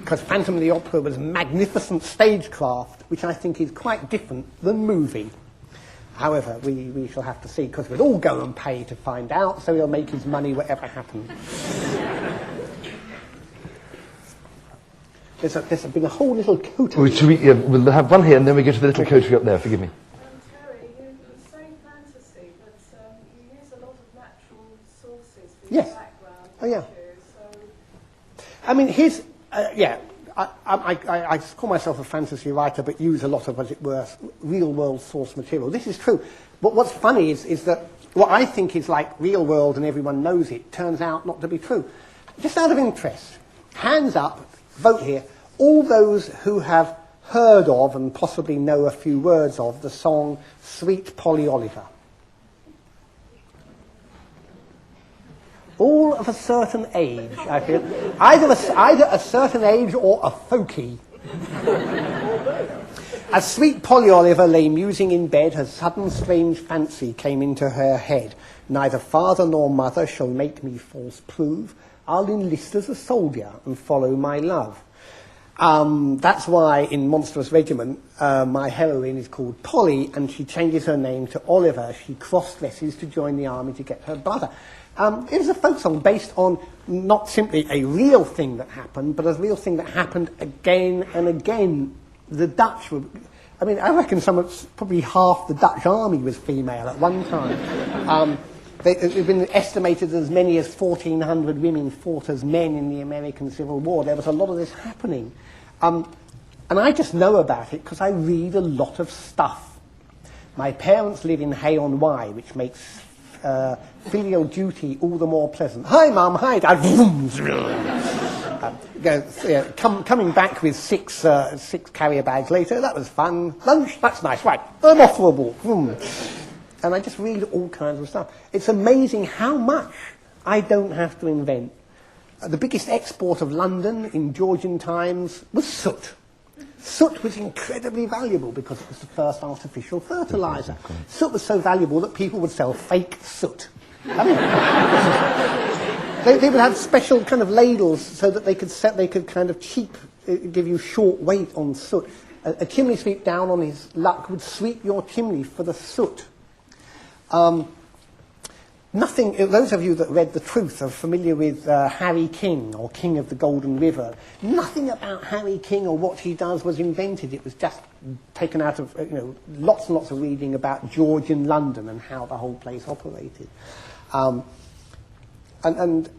Because Phantom of the Opera was magnificent stagecraft, which I think is quite different than movie. However, we shall have to see, because we'll all go and pay to find out, so he'll make his money whatever happens. There's been a whole little coterie. We'll have one here, and then we go to the little coterie up there. Forgive me. Terry, you say fantasy, but you use a lot of natural sources for Yes. your background. Oh, yeah. So I mean, I call myself a fantasy writer, but use a lot of, as it were, real-world source material. This is true. But what's funny is that what I think is like real world and everyone knows it turns out not to be true. Just out of interest, hands up, vote here, all those who have heard of and possibly know a few words of the song Sweet Polly Oliver. All of a certain age, I feel. Either a certain age or a folkie. As sweet Polly Oliver lay musing in bed, her sudden strange fancy came into her head. Neither father nor mother shall make me false prove. I'll enlist as a soldier and follow my love. That's why in Monstrous Regiment, my heroine is called Polly, and she changes her name to Oliver. She cross-dresses to join the army to get her brother. It was a folk song based on not simply a real thing that happened, but a real thing that happened again and again. The Dutch were... I mean, I reckon probably half the Dutch army was female at one time. It's been estimated as many as 1,400 women fought as men in the American Civil War. There was a lot of this happening. And I just know about it because I read a lot of stuff. My parents live in Hay-on-Wye, which makes filial duty all the more pleasant. Hi, Mum. Hi, Dad. Coming back with six carrier bags later, that was fun. Lunch, that's nice. Right, I'm off for a walk. And I just read all kinds of stuff. It's amazing how much I don't have to invent. The biggest export of London in Georgian times was soot. Soot was incredibly valuable because it was the first artificial fertilizer. Soot was so valuable that people would sell fake soot. I mean, they would have special kind of ladles so that they could kind of give you short weight on soot. A chimney sweep down on his luck would sweep your chimney for the soot. Those of you that read The Truth are familiar with Harry King, or King of the Golden River. Nothing about Harry King or what he does was invented. It was just taken out of, lots and lots of reading about Georgian London and how the whole place operated. And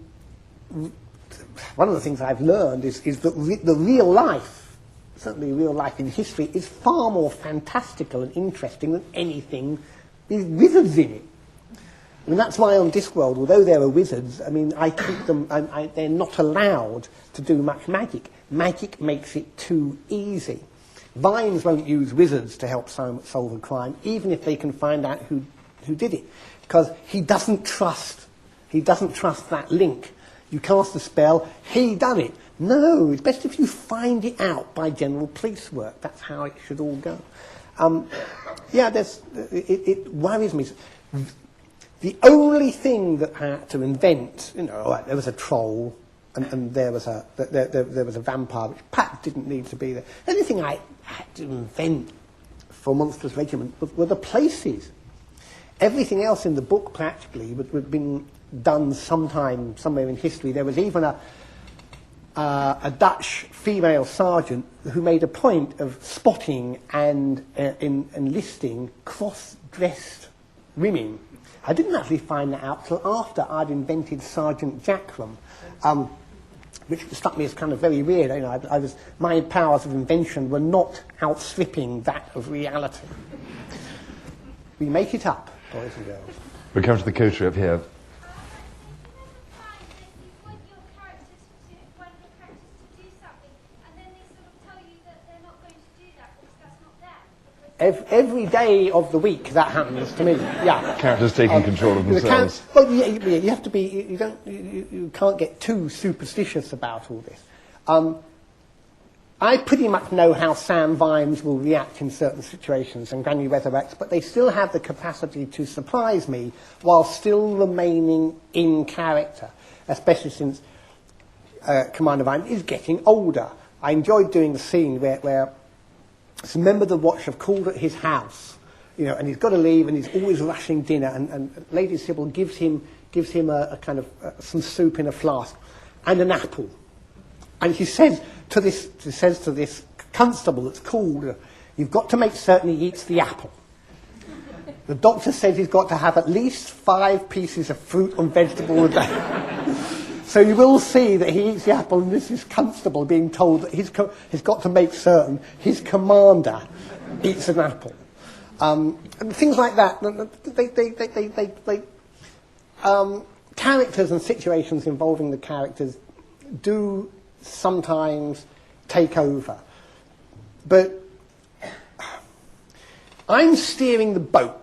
one of the things I've learned is that the real life, certainly real life in history, is far more fantastical and interesting than anything with wizards in it. I mean, that's why on Discworld, although there are wizards, I mean, I keep them, they're not allowed to do much magic. Magic makes it too easy. Vines won't use wizards to help solve a crime, even if they can find out who did it, because he doesn't trust that link. You cast a spell, he done it. No, it's best if you find it out by general police work. That's how it should all go. It worries me. The only thing that I had to invent, there was a troll, and there was a vampire, which Pat didn't need to be there. The only thing I had to invent for Monstrous Regiment were the places. Everything else in the book practically would have been done somewhere in history. There was even a Dutch female sergeant who made a point of spotting and enlisting cross-dressed women. I didn't actually find that out till after I'd invented Sergeant Jackram, which struck me as kind of very weird. My powers of invention were not outstripping that of reality. We make it up, boys and girls. We come to the coterie up here. Every day of the week that happens to me. Yeah. Characters taking control of themselves. You have to be. You can't get too superstitious about all this. I pretty much know how Sam Vimes will react in certain situations and Granny Weatherwax, but they still have the capacity to surprise me while still remaining in character, especially since Commander Vimes is getting older. I enjoyed doing the scene where some member of the watch have called at his house, and he's got to leave, and he's always rushing dinner, and Lady Sybil gives him a kind of some soup in a flask and an apple, and she says to this constable that's called, "You've got to make certain he eats the apple." The doctor says he's got to have at least 5 pieces of fruit and vegetable a day. So you will see that he eats the apple, and this is constable being told that he's got to make certain his commander eats an apple. And things like that. Characters and situations involving the characters do sometimes take over. But I'm steering the boat,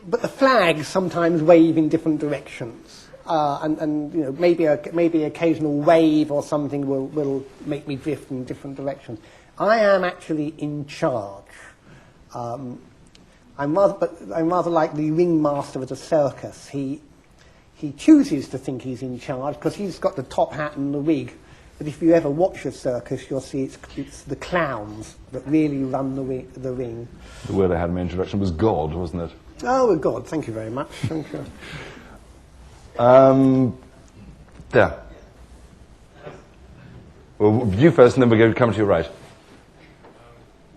but the flags sometimes wave in different directions. Maybe occasional wave or something will make me drift in different directions. I am actually in charge. I'm rather like the ringmaster of the circus. He chooses to think he's in charge because he's got the top hat and the wig. But if you ever watch a circus, you'll see it's the clowns that really run the ring. The word I had in my introduction was God, wasn't it? Oh, God, thank you very much. Thank you. There. Well, you first, and then we're going to come to your right.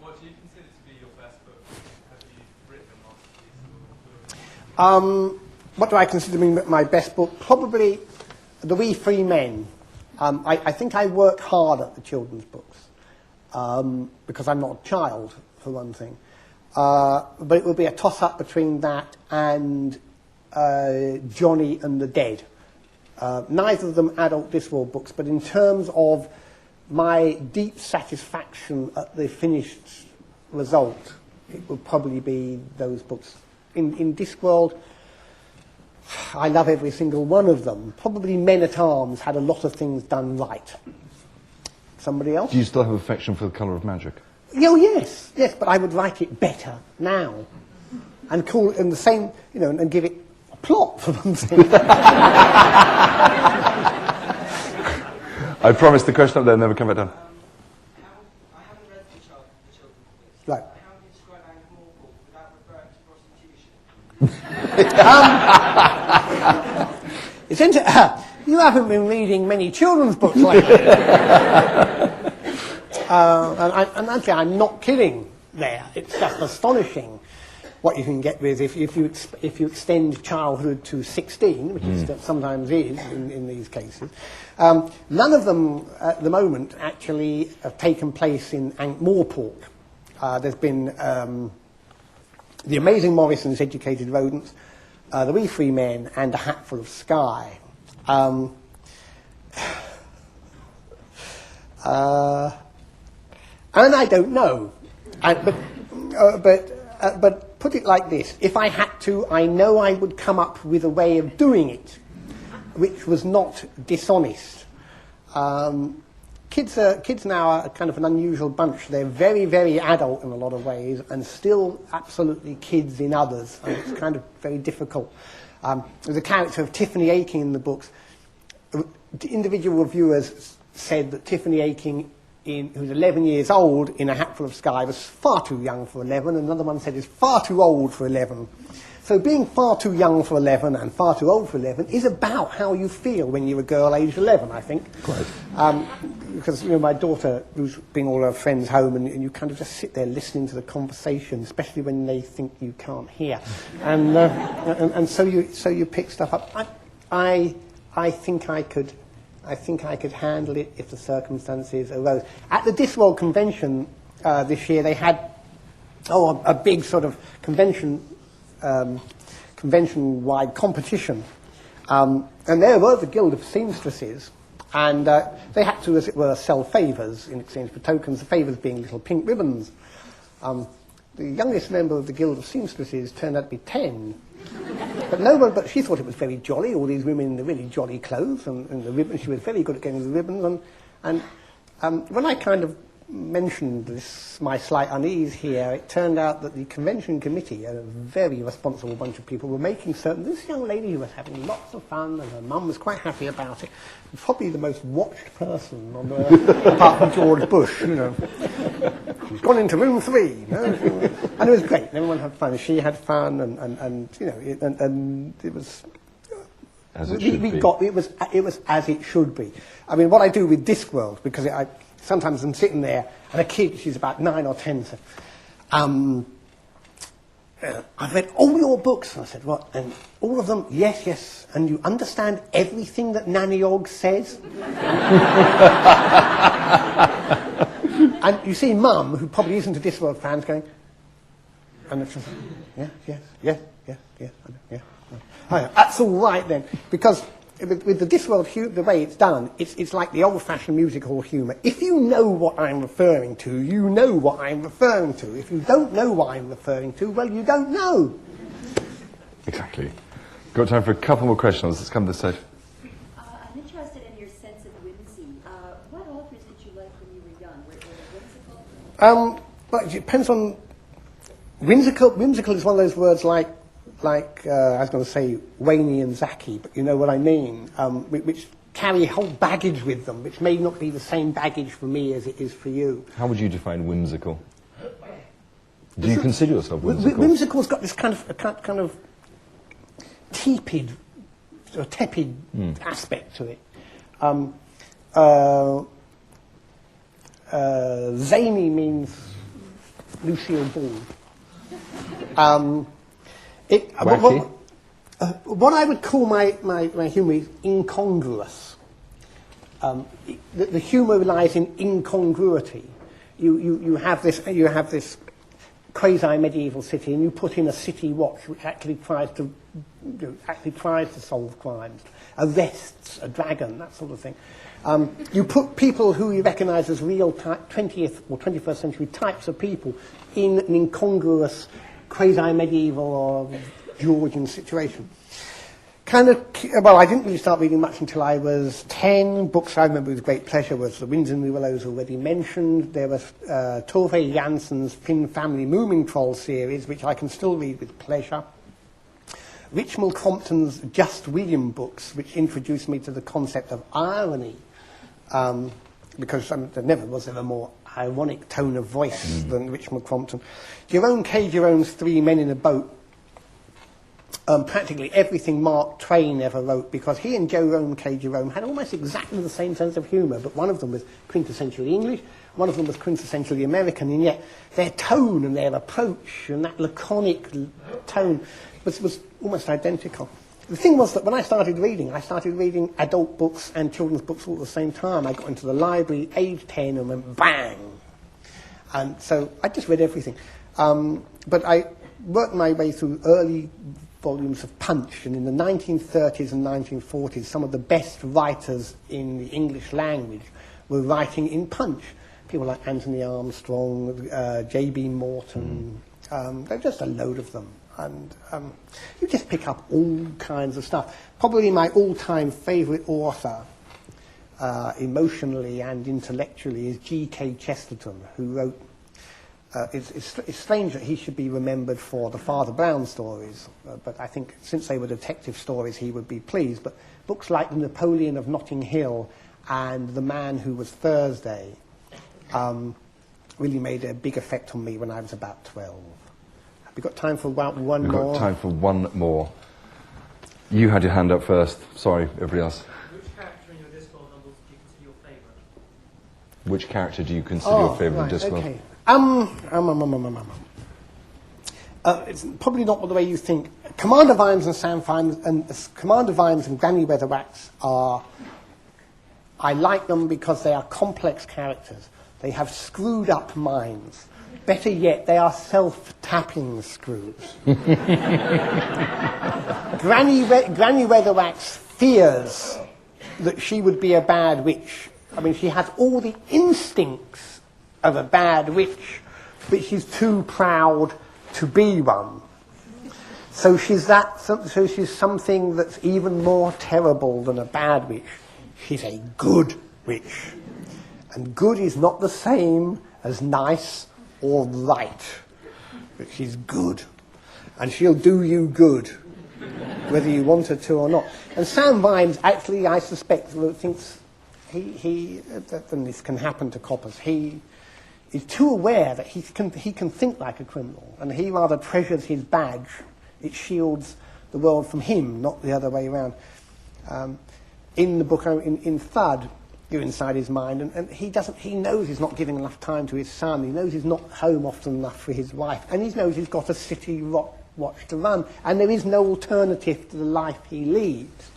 What do you consider to be your best book? Have you written a masterpiece? What do I consider my best book? Probably The We Free Men. I think I work hard at the children's books because I'm not a child, for one thing. But it would be a toss-up between that and Johnny and the Dead. Neither of them adult Discworld books, but in terms of my deep satisfaction at the finished result, it would probably be those books. In Discworld, I love every single one of them. Probably Men-at-Arms had a lot of things done right. Somebody else? Do you still have affection for The Colour of Magic? Oh, yes, but I would write it better now. And call it in the same, and give it a plot, for one thing. I promised the question up there, never come back down. I haven't read the children's books. Right. How do you describe Ankh Morgul without referring to prostitution? It's you haven't been reading many children's books lately. And actually, I'm not kidding there. It's just astonishing what you can get with if you extend childhood to 16, which it sometimes is in these cases. None of them at the moment actually have taken place in Ankh-Morpork. There's been The Amazing Morrison's Educated Rodents, The Wee Free Men, and A Hatful of Sky. And I don't know. But put it like this: if I had to, I know I would come up with a way of doing it, which was not dishonest. Kids now are kind of an unusual bunch. They're very, very adult in a lot of ways, and still absolutely kids in others. And it's kind of very difficult. There's a character of Tiffany Aching in the books. Individual reviewers said that Tiffany Aching, who's 11 years old, in A Hatful of Sky, was far too young for 11, and another one said is far too old for 11. So being far too young for 11 and far too old for 11 is about how you feel when you're a girl aged 11, I think. Right. Because, my daughter was bringing all her friends home, and you kind of just sit there listening to the conversation, especially when they think you can't hear. And so you pick stuff up. I think I could handle it if the circumstances arose. At the Discworld convention this year, they had a big sort of convention-wide competition, and there were the Guild of Seamstresses, and they had to, as it were, sell favours in exchange for tokens. The favours being little pink ribbons. The youngest member of the Guild of Seamstresses turned out to be 10. But she thought it was very jolly, all these women in the really jolly clothes and the ribbons. She was very good at getting the ribbons. And when I kind of mentioned this, my slight unease here, it turned out that the convention committee, a very responsible bunch of people, were making certain this young lady was having lots of fun and her mum was quite happy about it. Probably the most watched person on earth, apart from George Bush, She's gone into room 3, and it was great. Everyone had fun. She had fun, and it was. As it should be. It was as it should be. I mean, what I do with Discworld, because sometimes I'm sitting there, and a kid, she's about 9 or 10, said, I've read all your books. And I said, what? And all of them? Yes. And you understand everything that Nanny Og says? And you see Mum, who probably isn't a Discworld fan, going, and it's just, yes. Oh, that's all right then, because with the Discworld, the way it's done, it's like the old-fashioned music hall humour. If you know what I'm referring to, you know what I'm referring to. If you don't know what I'm referring to, well, you don't know. Exactly. Got time for a couple more questions. Let's come to this side. I'm interested in your sense of whimsy. What authors did you like when you were young? Were they whimsical? Well, it depends on Whimsical is one of those words like I was going to say Wayne and Zaki, but you know what I mean, which carry a whole baggage with them, which may not be the same baggage for me as it is for you. How would you define whimsical? Do you consider yourself whimsical? Whimsical's got this kind of tepid aspect to it. Zany means Lucille Ball. What I would call my humour is incongruous. The humour lies in incongruity. You have this quasi-medieval city, and you put in a city watch which actually tries to solve crimes, arrests a dragon, that sort of thing. You put people who you recognise as real 20th or 21st century types of people in an incongruous quasi-medieval or Georgian situation. I didn't really start reading much until I was 10. Books I remember with great pleasure was The Winds and the Willows, already mentioned. There was Tove Janssen's Finn Family Moomin Troll series, which I can still read with pleasure. Richmal Crompton's Just William books, which introduced me to the concept of irony, because there never was ever more ironic tone of voice than Richmal Crompton. Jerome K. Jerome's Three Men in a Boat, practically everything Mark Twain ever wrote, because he and Jerome K. Jerome had almost exactly the same sense of humour, but one of them was quintessentially English, one of them was quintessentially American, and yet their tone and their approach and that laconic tone was almost identical. The thing was that when I started reading adult books and children's books all at the same time. I got into the library, age 10, and went bang. And so I just read everything. But I worked my way through early volumes of Punch, and in the 1930s and 1940s, some of the best writers in the English language were writing in Punch. People like Anthony Armstrong, J.B. Morton, there's just a load of them. And you just pick up all kinds of stuff. Probably my all-time favourite author, emotionally and intellectually, is G.K. Chesterton, who wrote... It's strange that he should be remembered for the Father Brown stories, but I think since they were detective stories, he would be pleased. But books like The Napoleon of Notting Hill and The Man Who Was Thursday really made a big effect on me when I was about 12. Have we got time for about one more? We've got time for one more. You had your hand up first. Sorry, everybody else. Which character in your Discworld novels do you consider your favourite? Which character do you consider your favourite in Discworld? Okay. It's probably not the way you think. Commander Vimes and Sam Vimes Commander Vimes and Granny Weatherwax are... I like them because they are complex characters. They have screwed up minds. Better yet, they are self-tapping screws. Granny Weatherwax fears that she would be a bad witch. I mean, she has all the instincts of a bad witch, but she's too proud to be one. So she's something that's even more terrible than a bad witch. She's a good witch. And good is not the same as nice or right. But she's good. And she'll do you good, whether you want her to or not. And Sam Vimes actually, I suspect, thinks that this can happen to coppers. He is too aware that he can think like a criminal, and he rather treasures his badge. It shields the world from him, not the other way around. In the book, in Thud, you're inside his mind, and he knows he's not giving enough time to his son. He knows he's not home often enough for his wife, and he knows he's got a city watch to run, and there is no alternative to the life he leads.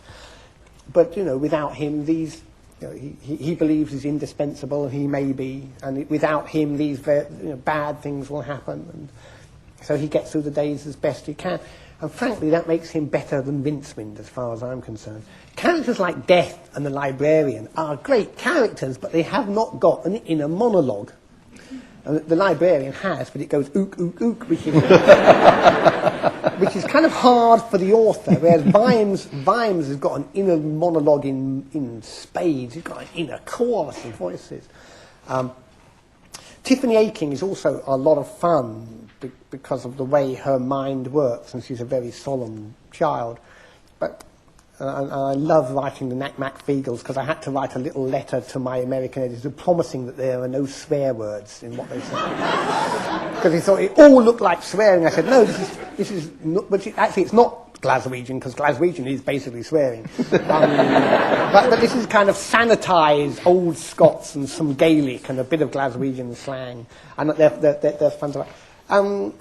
But without him, he believes he's indispensable, and he may be, and without him, these bad things will happen, and so he gets through the days as best he can. And frankly, that makes him better than Rincewind, as far as I'm concerned. Characters like Death and the Librarian are great characters, but they have not got an inner monologue. And the Librarian has, but it goes ook, ook, ook, which is kind of hard for the author, whereas Vimes has got an inner monologue in spades. He's got an inner chorus of voices. Tiffany Aching is also a lot of fun because of the way her mind works, and she's a very solemn child. But and I love writing the Knack Mac Feagles because I had to write a little letter to my American editor promising that there are no swear words in what they say. Because he thought it all looked like swearing. I said, no, this is not, but actually it's not Glaswegian, because Glaswegian is basically swearing. But this is kind of sanitised old Scots and some Gaelic and a bit of Glaswegian slang. And they're fun to write.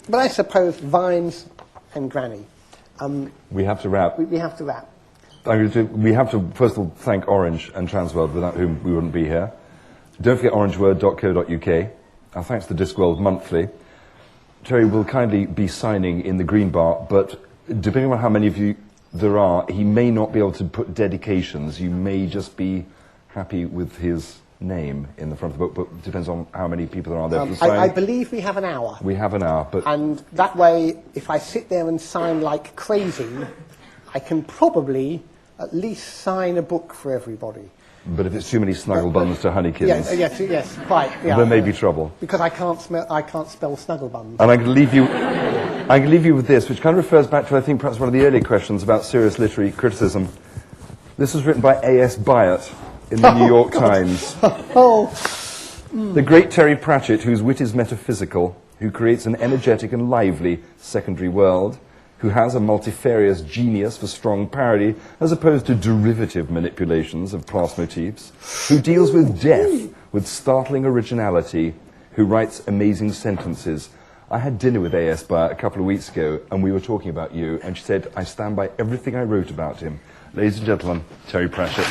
But I suppose Vines and Granny. We have to wrap. We have to wrap. We have to, first of all, thank Orange and Transworld, without whom we wouldn't be here. Don't forget orangeword.co.uk. Our thanks to Discworld Monthly. Terry will kindly be signing in the green bar, but depending on how many of you there are, he may not be able to put dedications. You may just be happy with his name in the front of the book, but it depends on how many people there are there to sign. I believe we have an hour. We have an hour, but... And that way, if I sit there and sign like crazy, I can probably at least sign a book for everybody. But if it's too many snuggle buns to honeykins... Yes, quite. Yeah, there may be trouble. Because I can't spell snuggle buns. And I can leave you with this, which kind of refers back to, I think, perhaps one of the earlier questions about serious literary criticism. This was written by A.S. Byatt in the New York Times. The great Terry Pratchett, whose wit is metaphysical, who creates an energetic and lively secondary world, who has a multifarious genius for strong parody, as opposed to derivative manipulations of class motifs, who deals with death with startling originality, who writes amazing sentences. I had dinner with A.S. Byatt a couple of weeks ago, and we were talking about you, and she said, I stand by everything I wrote about him. Ladies and gentlemen, Terry Pratchett.